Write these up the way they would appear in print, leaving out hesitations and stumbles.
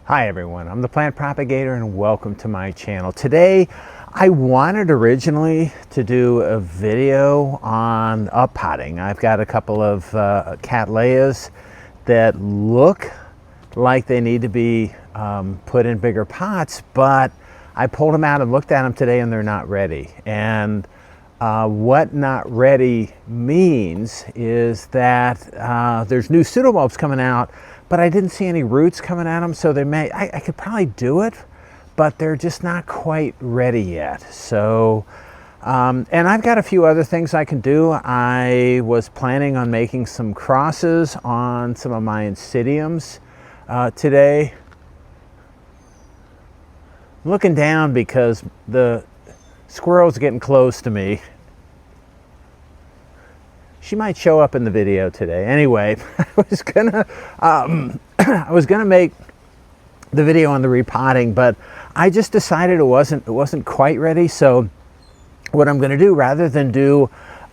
Hi everyone, I'm the plant propagator and welcome to my channel. Today I wanted originally to do a video on uppotting. I've got a couple of cattleyas that look like they need to be put in bigger pots, but I pulled them out and looked at them today and they're not ready. And what not ready means is that there's new pseudobulbs coming out, but I didn't see any roots coming at them, so they may, I could probably do it, but they're just not quite ready yet. So, and I've got a few other things I can do. I was planning on making some crosses on some of my Insidiums today. I'm looking down because the squirrel's getting close to me. She might show up in the video today. Anyway, I was gonna make the video on the repotting, but I just decided it wasn't quite ready. So what I'm gonna do, rather than do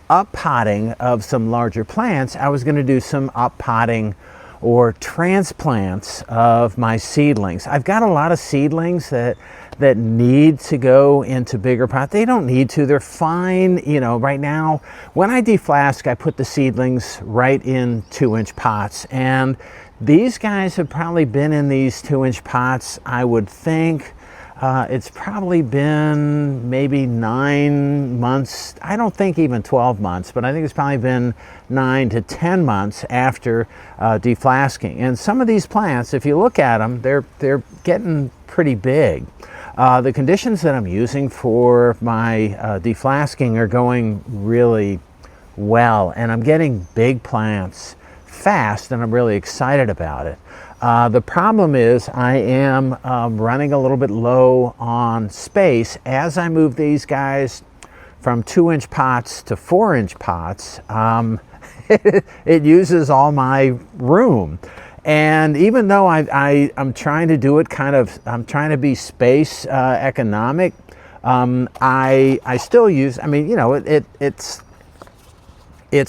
uppotting of some larger plants, I was gonna do some uppotting or transplants of my seedlings. I've got a lot of seedlings that need to go into bigger pots. They don't need to, they're fine. You know, right now, when I deflask, I put the seedlings right in 2-inch pots. And these guys have probably been in these 2-inch pots, I would think. It's probably been maybe 9 months. I don't think even 12 months, but I think it's probably been 9 to 10 months after deflasking. And some of these plants, if you look at them, they're getting pretty big. The conditions that I'm using for my deflasking are going really well, and I'm getting big plants fast, and I'm really excited about it. The problem is I am running a little bit low on space. As I move these guys from 2-inch pots to 4-inch pots, it uses all my room. And even though I'm trying to do it I'm trying to be space economic, I still use, I mean, you know, it's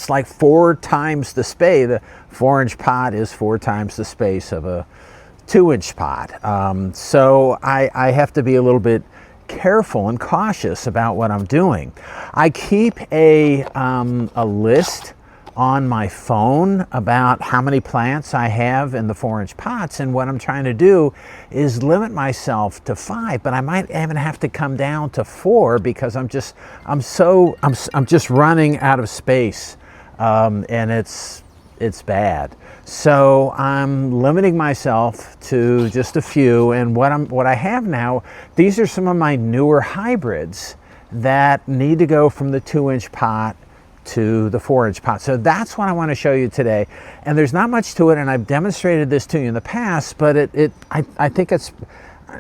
like 4 times the space. The 4-inch pot is 4 times the space of a 2-inch pot. So I have to be a little bit careful and cautious about what I'm doing. I keep a list on my phone about how many plants I have in the 4-inch pots, and what I'm trying to do is limit myself to 5, but I might even have to come down to 4 because I'm just running out of space, and it's bad. So I'm limiting myself to just a few, and what I have now, these are some of my newer hybrids that need to go from the 2-inch pot to the 4-inch pot. So that's what I want to show you today. And there's not much to it, and I've demonstrated this to you in the past, but I think it's,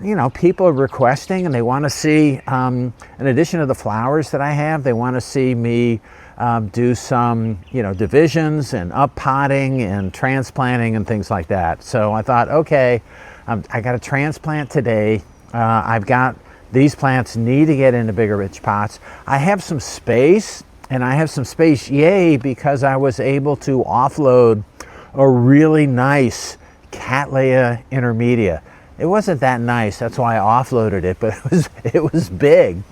you know, people are requesting and they want to see, in addition to the flowers that I have, they want to see me do some, you know, divisions and uppotting and transplanting and things like that. So I thought, okay, I got a transplant today. I've got these plants need to get into bigger rich pots. I have some space. And I have some space, yay, because I was able to offload a really nice Cattleya intermedia. It wasn't that nice, that's why I offloaded it, but it was big.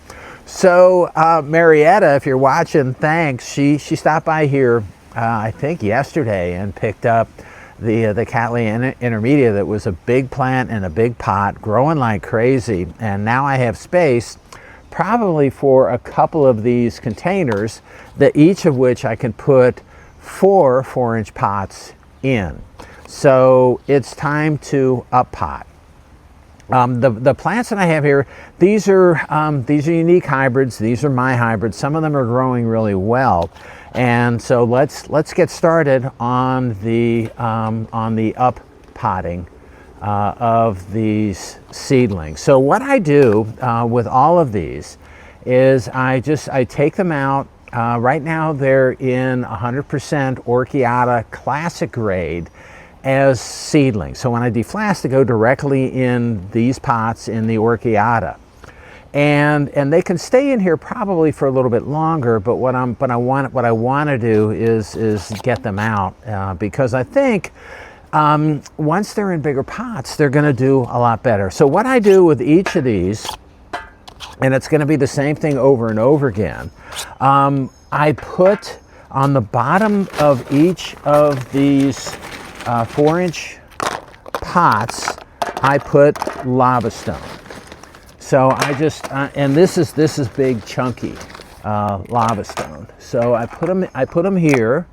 So Marietta, if you're watching, thanks. She stopped by here, I think yesterday, and picked up the Cattleya intermedia that was a big plant in a big pot, growing like crazy. And now I have space, probably for a couple of these containers, that each of which I can put 4 4-inch pots in. So it's time to uppot. The plants that I have here, these are unique hybrids. These are my hybrids. Some of them are growing really well, and so let's get started on the uppotting of these seedlings. So what I do with all of these is I take them out. Right now they're in 100% Orchid classic grade as seedlings. So when I deflask, they go directly in these pots in the Orchid. And they can stay in here probably for a little bit longer, but what I want to do is get them out because I think once they're in bigger pots, they're going to do a lot better. So what I do with each of these, and it's going to be the same thing over and over again, I put on the bottom of each of these 4-inch pots, I put lava stone. So I just, and this is big chunky lava stone. So I put them here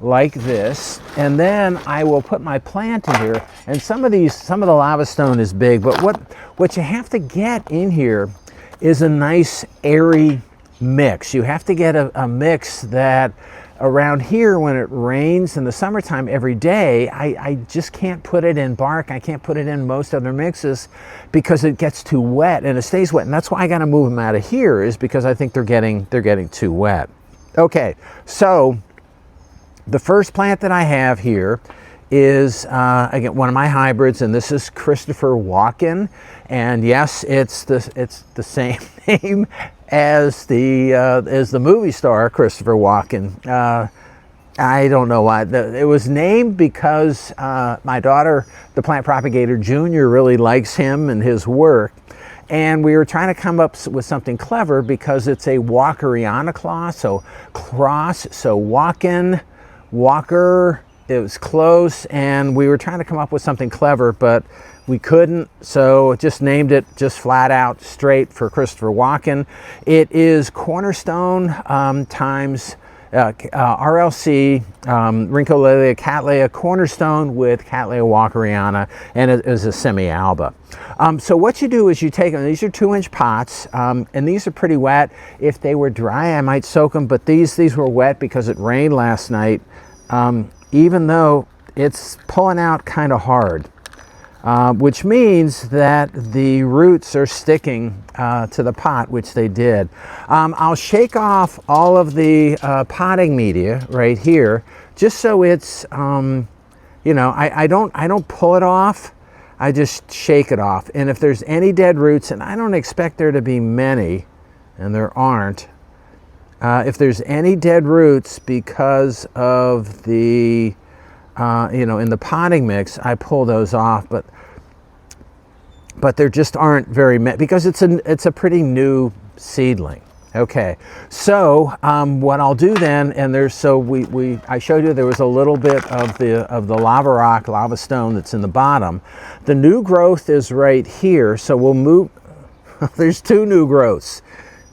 like this, and then I will put my plant in here. And some of the lava stone is big, but what you have to get in here is a nice airy mix. You have to get a mix that around here, when it rains in the summertime every day, I just can't put it in bark. I can't put it in most other mixes because it gets too wet and it stays wet. And that's why I got to move them out of here, is because I think they're getting too wet. Okay, so the first plant that I have here is again one of my hybrids, and this is Christopher Walken. And yes, it's the same name as the movie star Christopher Walken. I don't know why. It was named because my daughter, the plant propagator Junior, really likes him and his work. And we were trying to come up with something clever because it's a Walkeriana cross, so Walken, Walker, it was close, and we were trying to come up with something clever, but we couldn't, so just named it just flat out straight for Christopher Walken. It is cornerstone times RLC, Rhyncholelia cattleya cornerstone with Cattleya walkeriana, and it is a semi-alba. So what you do is you take them, these are 2-inch pots, and these are pretty wet. If they were dry, I might soak them, but these were wet because it rained last night, even though it's pulling out kind of hard. Which means that the roots are sticking to the pot, which they did. I'll shake off all of the potting media right here, just so it's, you know, I don't pull it off. I just shake it off. And if there's any dead roots, and I don't expect there to be many, and there aren't, if there's any dead roots because of the you know, in the potting mix, I pull those off, but there just aren't very many because it's a pretty new seedling. Okay, so what I'll do then, and I showed you there was a little bit of the lava stone that's in the bottom. The new growth is right here, so we'll move. There's 2 new growths.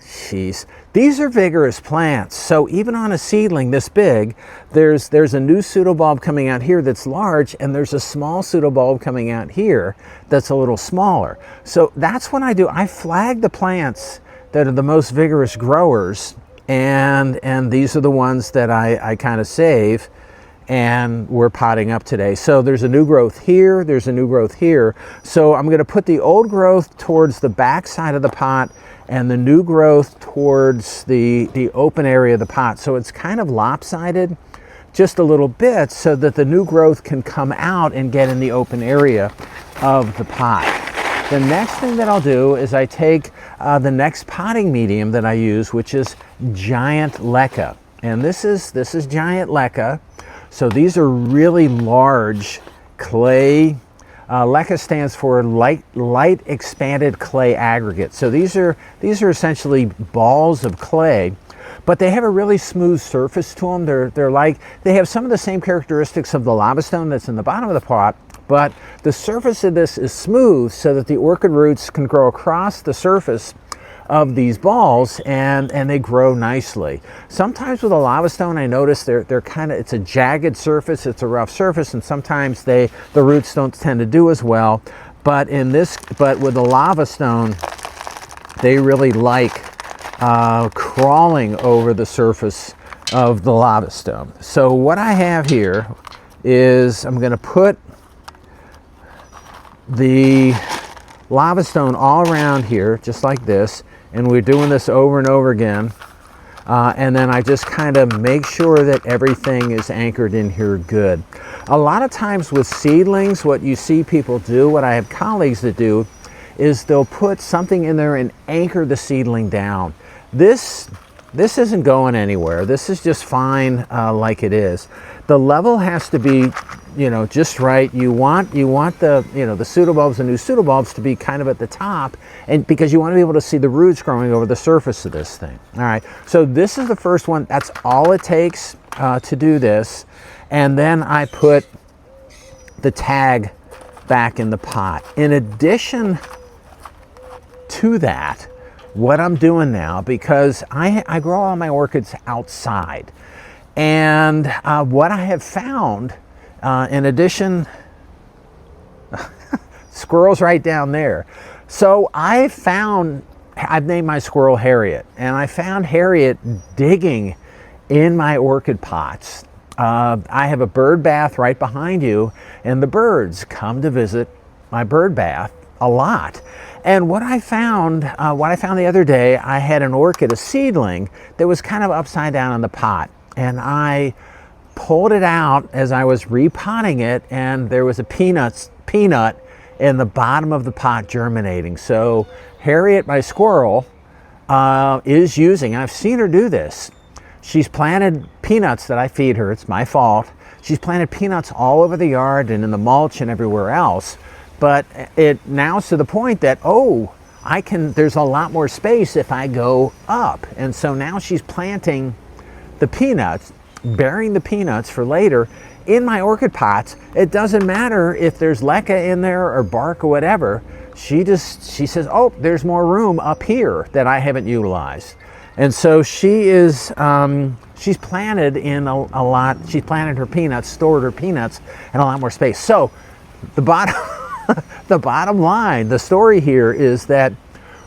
Jeez. These are vigorous plants, so even on a seedling this big, there's a new pseudobulb coming out here that's large, and there's a small pseudobulb coming out here that's a little smaller. So that's what I do. I flag the plants that are the most vigorous growers, and these are the ones that I kind of save, and we're potting up today. So there's a new growth here, there's a new growth here. So I'm going to put the old growth towards the back side of the pot, and the new growth towards the open area of the pot. So it's kind of lopsided just a little bit so that the new growth can come out and get in the open area of the pot. The next thing that I'll do is I take the next potting medium that I use, which is giant leca. And this is giant leca. So these are really large clay. LECA stands for light expanded clay aggregate. So these are essentially balls of clay, but they have a really smooth surface to them. They have some of the same characteristics of the lava stone that's in the bottom of the pot, but the surface of this is smooth so that the orchid roots can grow across the surface of these balls, and they grow nicely. Sometimes with a lava stone, I notice they're kind of, it's a jagged surface, it's a rough surface, and sometimes the roots don't tend to do as well. But with the lava stone, they really like crawling over the surface of the lava stone. So what I have here is I'm going to put the lava stone all around here, just like this. And we're doing this over and over again. And then I just kind of make sure that everything is anchored in here good. A lot of times with seedlings, what you see people do, what I have colleagues that do, is they'll put something in there and anchor the seedling down. This isn't going anywhere. This is just fine like it is. The level has to be just right. You want the, the pseudobulbs, the new pseudobulbs, to be kind of at the top, and because you want to be able to see the roots growing over the surface of this thing. All right, so this is the first one. That's all it takes to do this. And then I put the tag back in the pot. In addition to that, what I'm doing now, because I grow all my orchids outside, and what I have found, in addition, squirrel's right down there. So I've named my squirrel Harriet, and I found Harriet digging in my orchid pots. I have a bird bath right behind you, and the birds come to visit my bird bath a lot. And what I found the other day, I had an orchid, a seedling, that was kind of upside down in the pot, and I pulled it out as I was repotting it, and there was a peanut in the bottom of the pot germinating. So Harriet, my squirrel, is using, I've seen her do this, she's planted peanuts that I feed her. It's my fault. She's planted peanuts all over the yard and in the mulch and everywhere else. But it now's to the point that, there's a lot more space if I go up. And so now she's planting the peanuts, burying the peanuts for later in my orchid pots. It doesn't matter if there's leca in there or bark or whatever. She says, there's more room up here that I haven't utilized. And so she is, she's planted in a lot, she's planted her peanuts, stored her peanuts in a lot more space. So the bottom line, the story here is that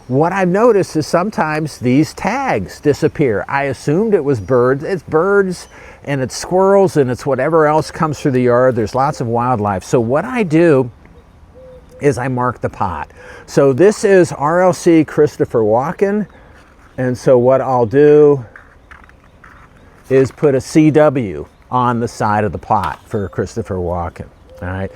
what I've noticed is sometimes these tags disappear. I assumed it was birds. It's birds and it's squirrels and it's whatever else comes through the yard. There's lots of wildlife. So what I do is I mark the pot. So this is RLC Christopher Walken. And so what I'll do is put a CW on the side of the pot for Christopher Walken. All right.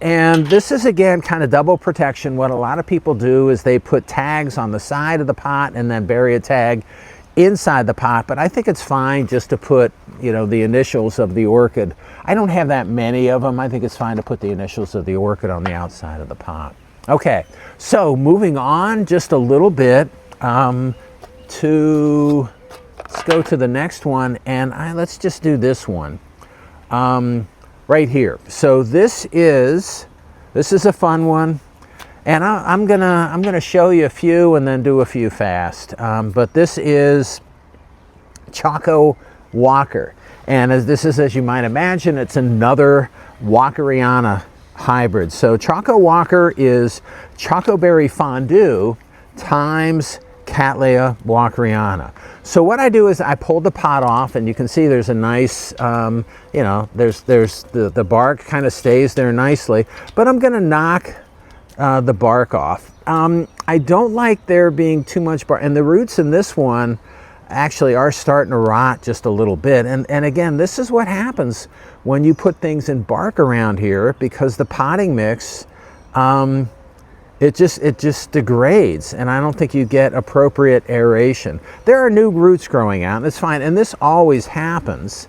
And this is, again, kind of double protection. What a lot of people do is they put tags on the side of the pot and then bury a tag inside the pot. But I think it's fine just to put, the initials of the orchid. I don't have that many of them. I think it's fine to put the initials of the orchid on the outside of the pot. Okay. So moving on just a little bit, let's go to the next one, and let's just do this one right here. So this is a fun one, and I'm gonna show you a few and then do a few fast. But this is Choco Walker, and as you might imagine, it's another Walkeriana hybrid. So Choco Walker is Chocoberry Fondue times Cattleya walkeriana. So what I do is I pulled the pot off, and you can see there's a nice, there's the bark kind of stays there nicely, but I'm going to knock the bark off. I don't like there being too much bark, and the roots in this one actually are starting to rot just a little bit. And again, this is what happens when you put things in bark around here, because the potting mix, it just degrades, and I don't think you get appropriate aeration. There are new roots growing out, and it's fine, and this always happens.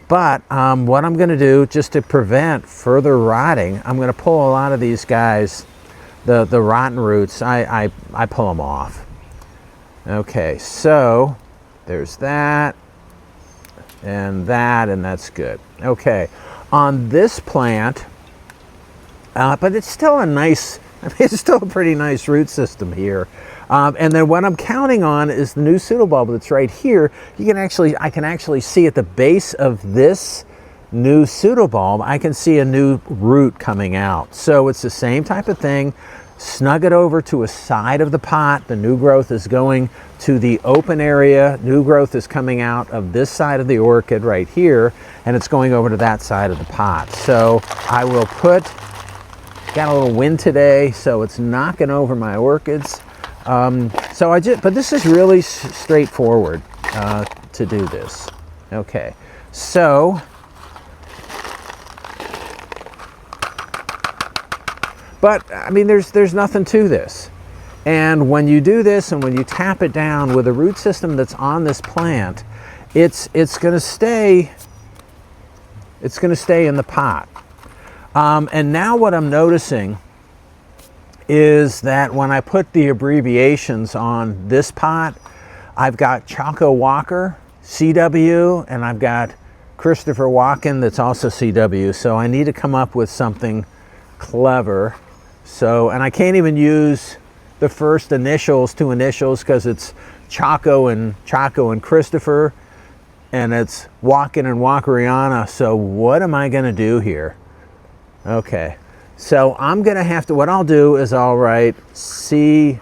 But what I'm going to do, just to prevent further rotting, I'm going to pull a lot of these guys, the rotten roots, I pull them off. Okay, so there's that, and that's good. Okay, on this plant, but it's still it's still a pretty nice root system here. And then what I'm counting on is the new pseudobulb that's right here. I can actually see at the base of this new pseudobulb, I can see a new root coming out. So it's the same type of thing. Snug it over to a side of the pot. The new growth is going to the open area. New growth is coming out of this side of the orchid right here, and it's going over to that side of the pot. So I will got a little wind today, so it's knocking over my orchids. But this is really straightforward to do this. Okay, so, but I mean, there's nothing to this. And when you do this, and when you tap it down with a root system that's on this plant, it's going to stay in the pot. And now what I'm noticing is that when I put the abbreviations on this pot, I've got Chaco Walker, CW, and I've got Christopher Walken, that's also CW. So I need to come up with something clever. So, and I can't even use the first initials, two initials, because it's Chaco and Christopher, and it's Walken and Walkeriana. So what am I going to do here? Okay, so I'm going to have to, what I'll do is I'll write CO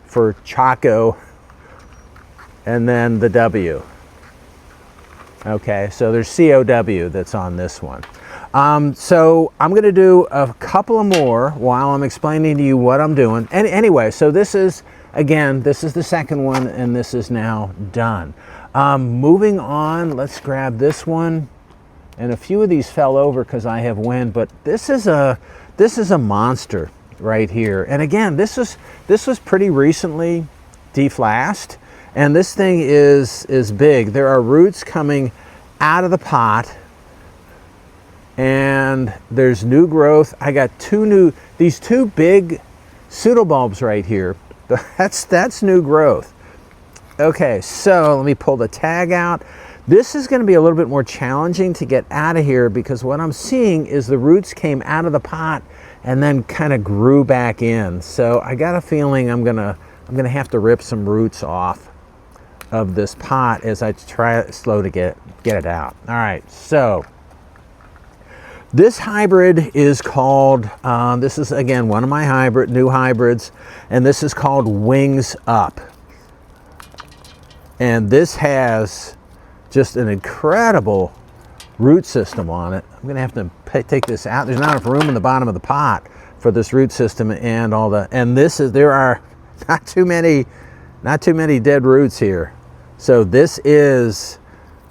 for Chaco, and then the W. Okay, so there's COW that's on this one. So I'm going to do a couple of more while I'm explaining to you what I'm doing. And anyway, so this is, again, this is the second one, and this is now done. Moving on, let's grab this one. And a few of these fell over because I have wind, but this is a monster right here. And again, this was pretty recently deflasked, and this thing is big. There are roots coming out of the pot, and there's new growth. I got these two big pseudobulbs right here. That's new growth. Okay, so let me pull the tag out. This is going to be a little bit more challenging to get out of here, because what I'm seeing is the roots came out of the pot and then kind of grew back in. So I got a feeling I'm gonna have to rip some roots off of this pot as I try slow to get it out. All right, so this hybrid is called, this is again one of my new hybrids, and this is called Wings Up. And this has just an incredible root system on it. I'm gonna have to take this out. There's not enough room in the bottom of the pot for this root system and all the, and there are not too many dead roots here. So this is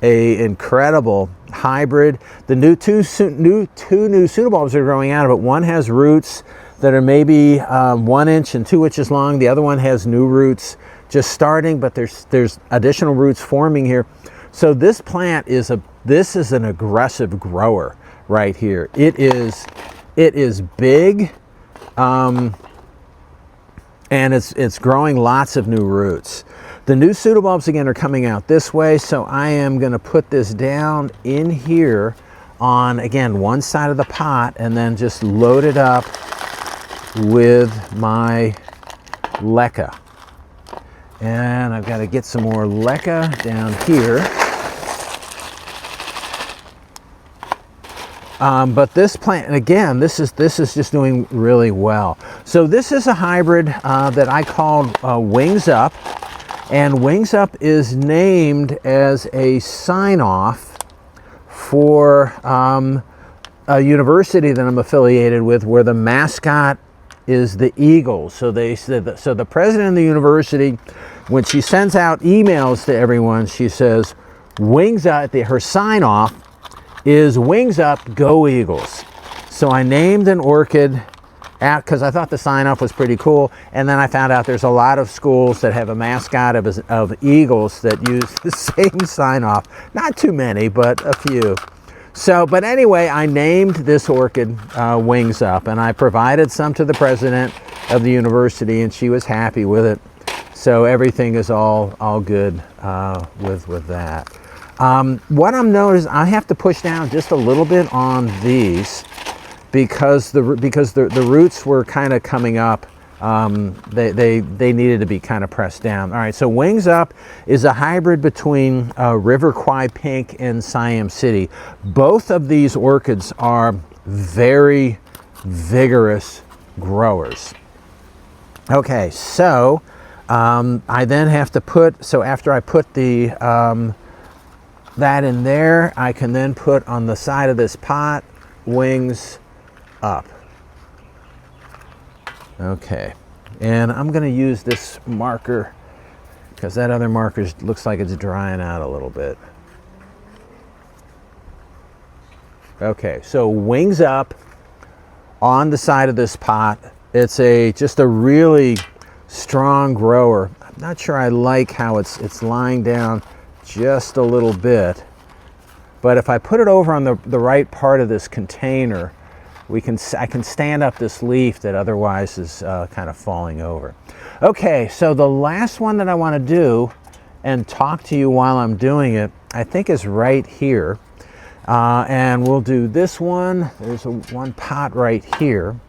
a incredible hybrid. The two new pseudobulbs are growing out of it. One has roots that are maybe 1 inch and 2 inches long. The other one has new roots just starting, but there's additional roots forming here. So this plant is an aggressive grower right here. It is big, and it's growing lots of new roots. The new pseudobulbs again are coming out this way, so I am going to put this down in here on, again, one side of the pot, and then just load it up with my leca. And I've got to get some more leca down here. But this plant, and again, this is just doing really well. So this is a hybrid that I called Wings Up, and Wings Up is named as a sign-off for a university that I'm affiliated with, where the mascot is the Eagles. So the president of the university, when she sends out emails to everyone, she says, Wings Up, her sign-off is Wings Up, Go Eagles. So I named an orchid because I thought the sign-off was pretty cool, and then I found out there's a lot of schools that have a mascot of eagles that use the same sign-off. Not too many, but a few. So, but anyway, I named this orchid Wings Up, and I provided some to the president of the university, and she was happy with it. So everything is all good with that. What I'm noticing, I have to push down just a little bit on these because the roots were kind of coming up. They needed to be kind of pressed down. All right, so Wings Up is a hybrid between River Kwai Pink and Siam City. Both of these orchids are very vigorous growers. Okay, so I then have to put, so after I put the that in there, I can then put on the side of this pot, Wings Up. Okay, and I'm going to use this marker because that other marker looks like it's drying out a little bit. Okay, so Wings Up on the side of this pot. It's just a really strong grower. I'm not sure I like how it's lying down just a little bit, But if I put it over on the right part of this container, I can stand up this leaf that otherwise is kind of falling over. Okay, so the last one that I want to do and talk to you while I'm doing it, I think is right here. And we'll do this one. There's one pot right here.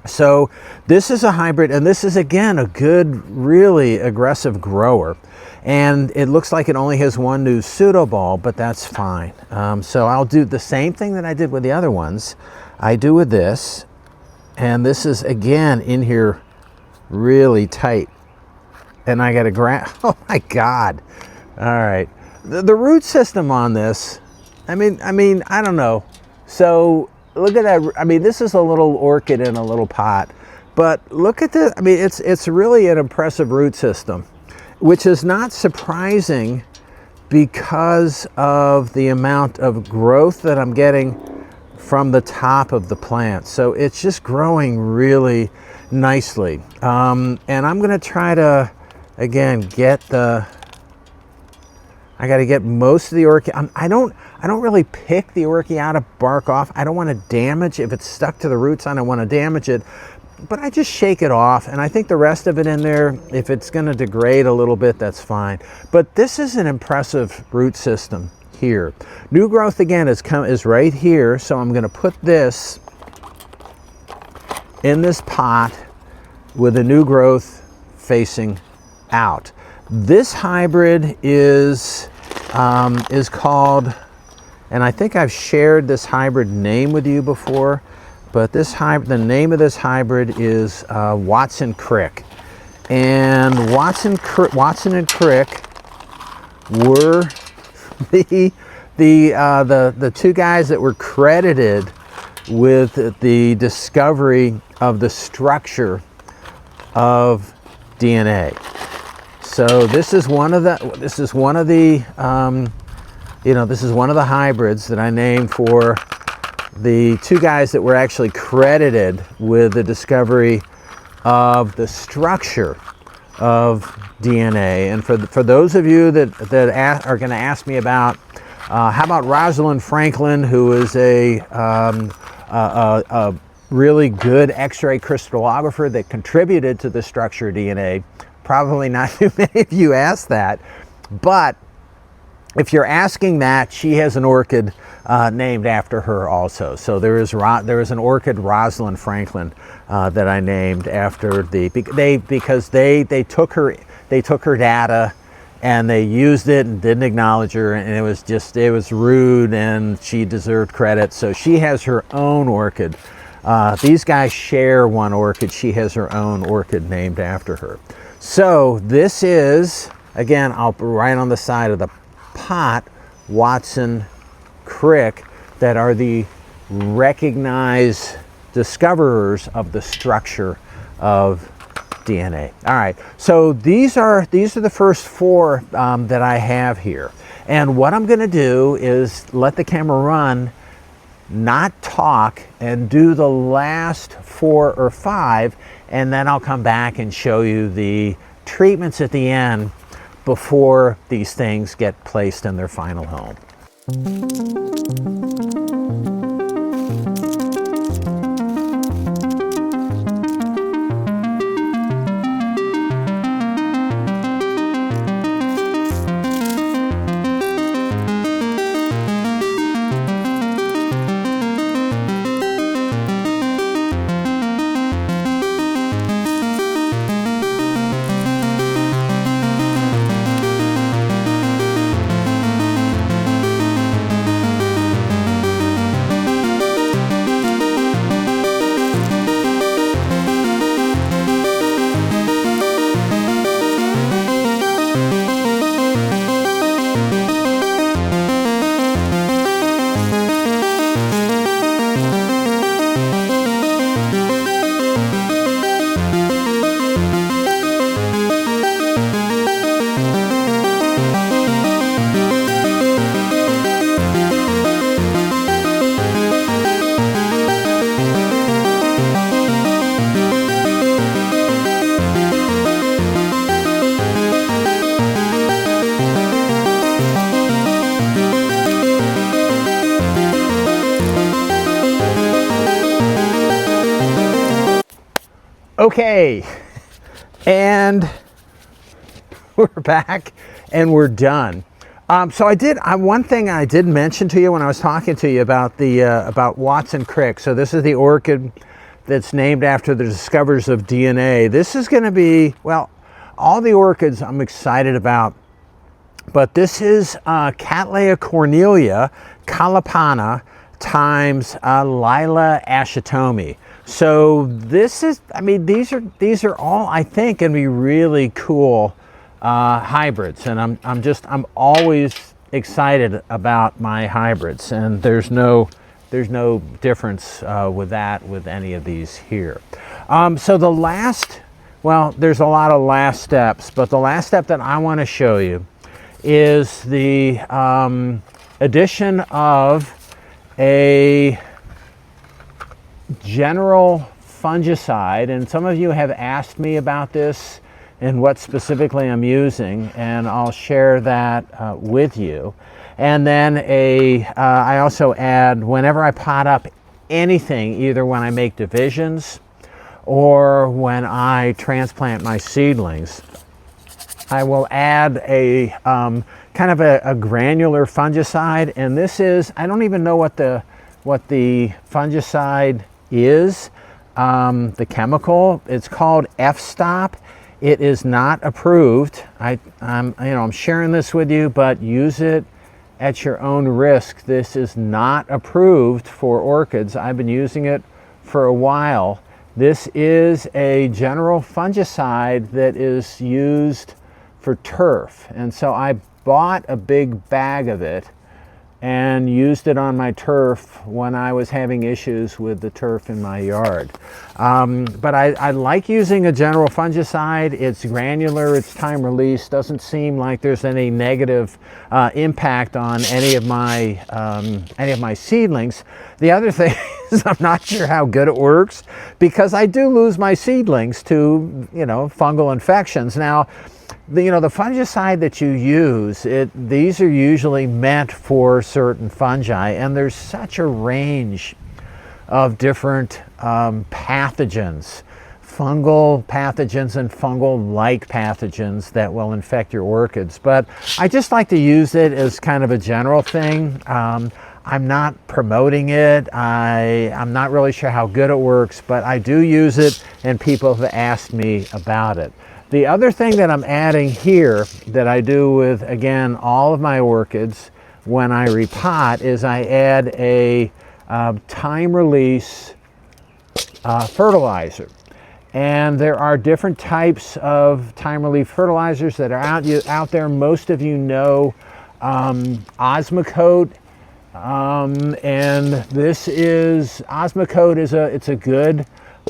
So this is a hybrid, and this is again a good, really aggressive grower. And it looks like it only has one new pseudobulb, but that's fine. So I'll do the same thing that I did with the other ones. I do with this, and this is again in here really tight. And I got to grab, oh my God. All right. The root system on this, I mean, I don't know. So look at that. I mean, this is a little orchid in a little pot, but look at this. I mean, it's really an impressive root system, which is not surprising because of the amount of growth that I'm getting from the top of the plant. So it's just growing really nicely. And I'm going to try to, again, I got to get most of the orchid. I don't really pick the orchiata bark off. I don't want to damage. If it's stuck to the roots, I don't want to damage it. But I just shake it off, and I think the rest of it in there, if it's going to degrade a little bit, that's fine. But this is an impressive root system here. New growth again is right here, so I'm going to put this in this pot with the new growth facing out. This hybrid is called, and I think I've shared this hybrid name with you before, but the name of this hybrid is Watson Crick. And Watson and Crick were the two guys that were credited with the discovery of the structure of DNA. So this is one of the hybrids that I named for the two guys that were actually credited with the discovery of the structure of DNA. And for those of you that are going to ask me about, how about Rosalind Franklin, who is a really good X-ray crystallographer that contributed to the structure of DNA? Probably not too many of you asked that, but if you're asking that, she has an orchid named after her also. So there is an orchid, Rosalind Franklin, that I named after because they took her data and they used it and didn't acknowledge her, and it was rude, and she deserved credit. So she has her own orchid. These guys share one orchid. She has her own orchid named after her. So this is, again, I'll put right on the side of the pot, Watson Crick, that are the recognized discoverers of the structure of DNA. All right, so these are the first four that I have here. And what I'm going to do is let the camera run, not talk, and do the last 4 or 5, and then I'll come back and show you the treatments at the end before these things get placed in their final home. Okay, and we're back and we're done. So one thing I did mention to you when I was talking to you about the about Watson Crick. So this is the orchid that's named after the discoverers of DNA. This is going to be, well, all the orchids I'm excited about, but this is Cattleya cornelia calipana times Lila ashitomi. So this is, I mean, these are all, I think, going to be really cool hybrids, and I'm always excited about my hybrids, and there's no difference with any of these here. So the last, well, there's a lot of last steps, but the last step that I want to show you is the addition of a general fungicide, and some of you have asked me about this and what specifically I'm using, and I'll share that with you. And then I also add, whenever I pot up anything, either when I make divisions or when I transplant my seedlings, I will add a kind of a granular fungicide. And this is, I don't even know what the fungicide is, the chemical. It's called F-stop. It is not approved. I'm sharing this with you, but use it at your own risk. This is not approved for orchids. I've been using it for a while. This is a general fungicide that is used for turf. And so I bought a big bag of it and used it on my turf when I was having issues with the turf in my yard. But I like using a general fungicide. It's granular, it's time release, doesn't seem like there's any negative impact on any of my seedlings. The other thing is I'm not sure how good it works, because I do lose my seedlings to, fungal infections. Now, the fungicide that you use, these are usually meant for certain fungi, and there's such a range of different pathogens, fungal pathogens and fungal-like pathogens that will infect your orchids. But I just like to use it as kind of a general thing. I'm not promoting it. I'm not really sure how good it works, but I do use it, and people have asked me about it. The other thing that I'm adding here that I do with, again, all of my orchids when I repot is I add a time-release fertilizer. And there are different types of time-release fertilizers that are out there. Most of you know Osmocote. And this is, Osmocote it's a good,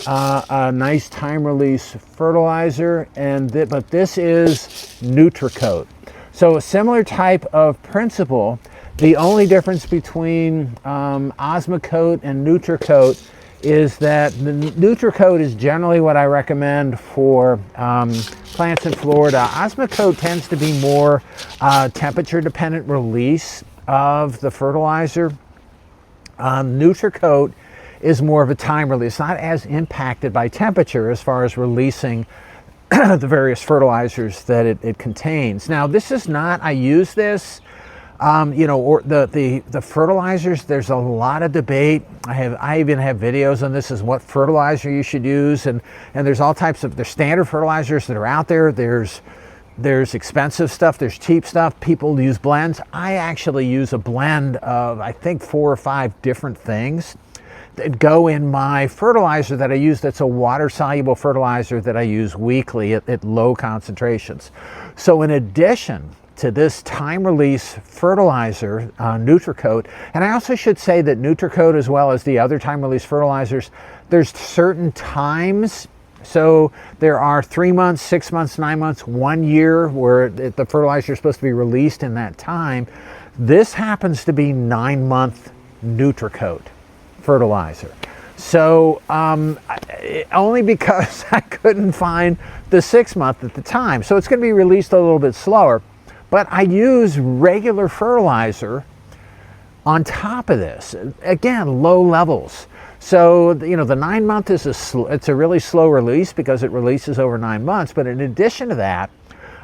a nice time-release fertilizer, but this is Nutricote. So a similar type of principle. The only difference between Osmocote and Nutricote is that the Nutricote is generally what I recommend for plants in Florida. Osmocote tends to be more temperature-dependent release of the fertilizer. Nutricote is more of a time release, not as impacted by temperature as far as releasing the various fertilizers that it contains. Now, this is not, I use this, or the fertilizers, there's a lot of debate. I even have videos on this, is what fertilizer you should use, and there's all types of, there's standard fertilizers that are out there. There's expensive stuff, there's cheap stuff. People use blends. I actually use a blend of, I think, 4 or 5 different things that go in my fertilizer that I use, that's a water-soluble fertilizer that I use weekly at low concentrations. So in addition to this time-release fertilizer, Nutricote, and I also should say that Nutricote, as well as the other time-release fertilizers, there's certain times. So there are 3 months, 6 months, 9 months, 1 year where the fertilizer is supposed to be released in that time. This happens to be 9-month Nutricote fertilizer. So only because I couldn't find the 6-month at the time. So it's going to be released a little bit slower. But I use regular fertilizer on top of this. Again, low levels. So, you know, the 9-month is it's a really slow release because it releases over 9 months. But in addition to that,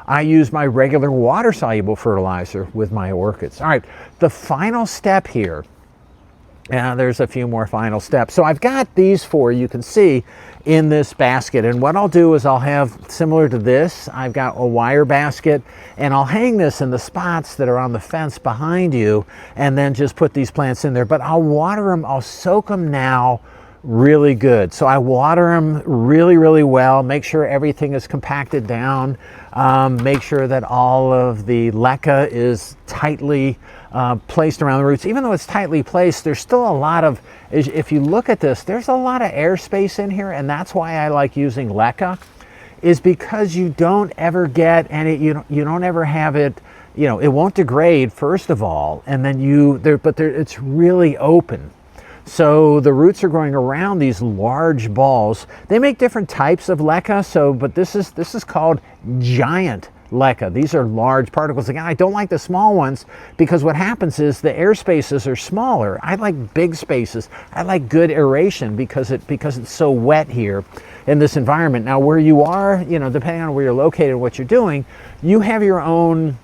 I use my regular water-soluble fertilizer with my orchids. All right, the final step here, and there's a few more final steps. So I've got these four, you can see, in this basket. And what I'll do is I'll have, similar to this, I've got a wire basket, and I'll hang this in the spots that are on the fence behind you, and then just put these plants in there. But I'll water them, I'll soak them now really good. So I water them really, really well, make sure everything is compacted down, make sure that all of the leca is tightly placed around the roots. Even though it's tightly placed, there's still a lot of, if you look at this, there's a lot of airspace in here, and that's why I like using leca, is because you don't ever get any, you don't ever have it, you know, it won't degrade, first of all, and then it's really open. So the roots are growing around these large balls. They make different types of leca, but this is called giant leca. These are large particles. Again, I don't like the small ones because what happens is the air spaces are smaller. I like big spaces. I like good aeration because it's so wet here in this environment. Now, where you are, you know, depending on where you're located and what you're doing, you have your own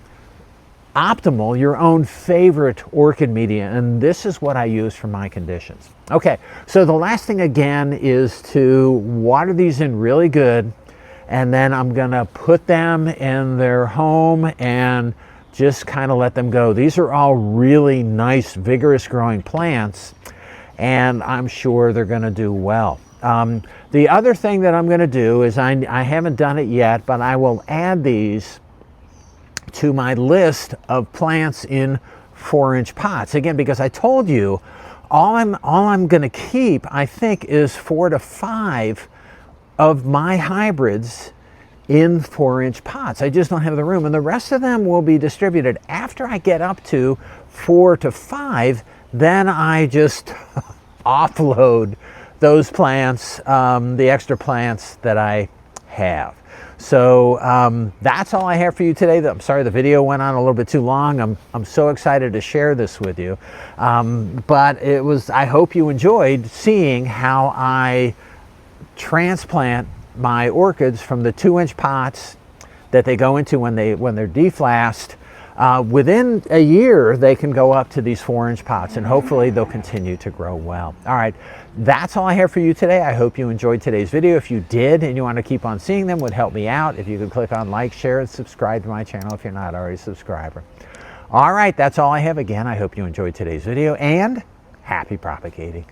optimal, your own favorite orchid media, and this is what I use for my conditions. Okay, so the last thing again is to water these in really good, and then I'm gonna put them in their home and just kind of let them go. These are all really nice, vigorous growing plants, and I'm sure they're gonna do well. The other thing that I'm gonna do is, I haven't done it yet, but I will add these to my list of plants in 4-inch pots. Again, because I told you, all I'm going to keep, I think, is 4 to 5 of my hybrids in 4-inch pots. I just don't have the room, and the rest of them will be distributed. After I get up to 4 to 5, then I just offload those plants, the extra plants that I have. So that's all I have for you today. I'm sorry the video went on a little bit too long. I'm so excited to share this with you. But I hope you enjoyed seeing how I transplant my orchids from the 2-inch pots that they go into when they're deflast. Within a year, they can go up to these 4-inch pots, and hopefully they'll continue to grow well. All right, that's all I have for you today. I hope you enjoyed today's video. If you did and you want to keep on seeing them, would help me out if you could click on like, share, and subscribe to my channel if you're not already a subscriber. All right, that's all I have. Again, I hope you enjoyed today's video, and happy propagating.